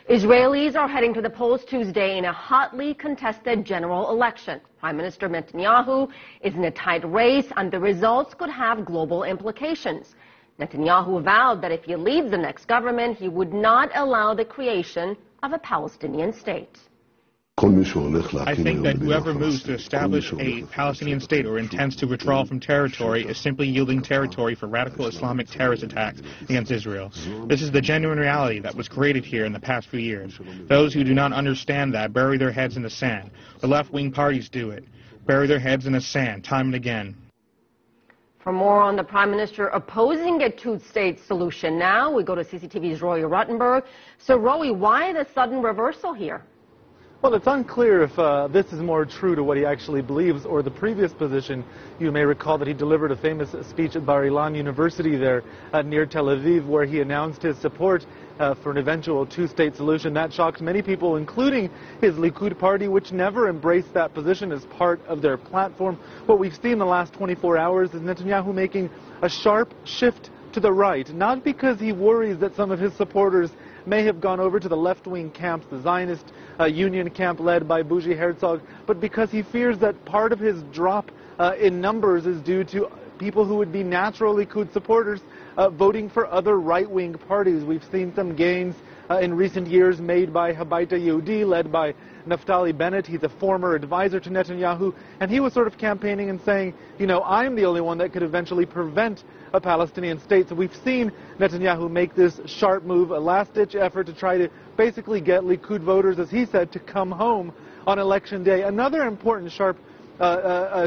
Israelis are heading to the polls Tuesday in a hotly contested general election. Prime Minister Netanyahu is in a tight race, and the results could have global implications. Netanyahu vowed that if he leads the next government, he would not allow the creation of a Palestinian state. I think that whoever moves to establish a Palestinian state or intends to withdraw from territory is simply yielding territory for radical Islamic terrorist attacks against Israel. This is the genuine reality that was created here in the past few years. Those who do not understand that bury their heads in the sand. The left-wing parties do it. Bury their heads in the sand, time and again. For more on the Prime Minister opposing a two-state solution now, we go to CCTV's Roy Rottenberg. So, Roy, why the sudden reversal here? Well, it's unclear if this is more true to what he actually believes or the previous position. You may recall that he delivered a famous speech at Bar-Ilan University there near Tel Aviv, where he announced his support for an eventual two-state solution. That shocked many people, including his Likud party, which never embraced that position as part of their platform. What we've seen in the last 24 hours is Netanyahu making a sharp shift to the right, not because he worries that some of his supporters may have gone over to the left-wing camps, the Zionist Union camp led by Bougie Herzog, but because he fears that part of his drop in numbers is due to people who would be natural Likud supporters voting for other right-wing parties. We've seen some gains in recent years made by Habayit Yehudi, led by Naftali Bennett. He's a former advisor to Netanyahu, and he was sort of campaigning and saying, you know, I'm the only one that could eventually prevent a Palestinian state. So we've seen Netanyahu make this sharp move, a last-ditch effort to try to basically get Likud voters, as he said, to come home on election day. Another important sharp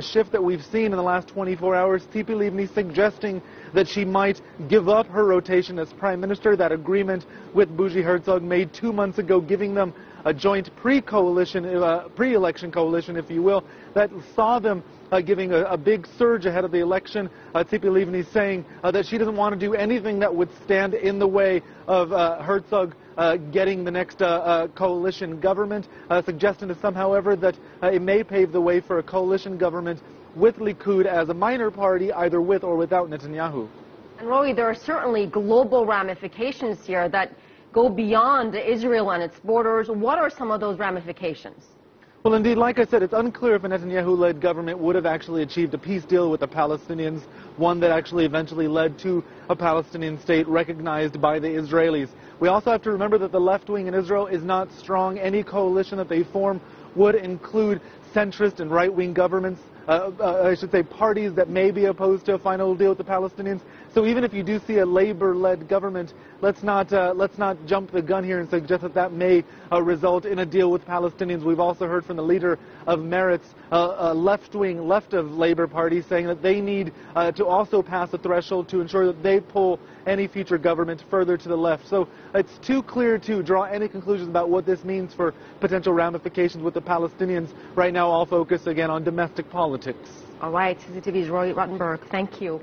shift that we've seen in the last 24 hours, Tzipi Livni suggesting that she might give up her rotation as prime minister. That agreement with Bougie Herzog made 2 months ago, giving them a joint pre-election coalition, if you will, that saw them giving a big surge ahead of the election. Tzipi Livni saying that she doesn't want to do anything that would stand in the way of Herzog getting the next coalition government, suggesting to some, however, that it may pave the way for a coalition government with Likud as a minor party, either with or without Netanyahu. And Roy, there are certainly global ramifications here that go beyond Israel and its borders. What are some of those ramifications? Well, indeed, like I said, it's unclear if a Netanyahu-led government would have actually achieved a peace deal with the Palestinians, one that actually eventually led to a Palestinian state recognized by the Israelis. We also have to remember that the left wing in Israel is not strong. Any coalition that they form would include centrist and right-wing governments, I should say parties that may be opposed to a final deal with the Palestinians. So even if you do see a labor-led government, let's not jump the gun here and suggest that that may result in a deal with Palestinians. We've also heard from the leader of Meretz, a left-wing, left of Labor Party, saying that they need to also pass a threshold to ensure that they pull any future government further to the left. So it's too clear to draw any conclusions about what this means for potential ramifications with the Palestinians. Right now, all focus again on domestic politics. All right, CCTV's Roy Rottenberg, thank you.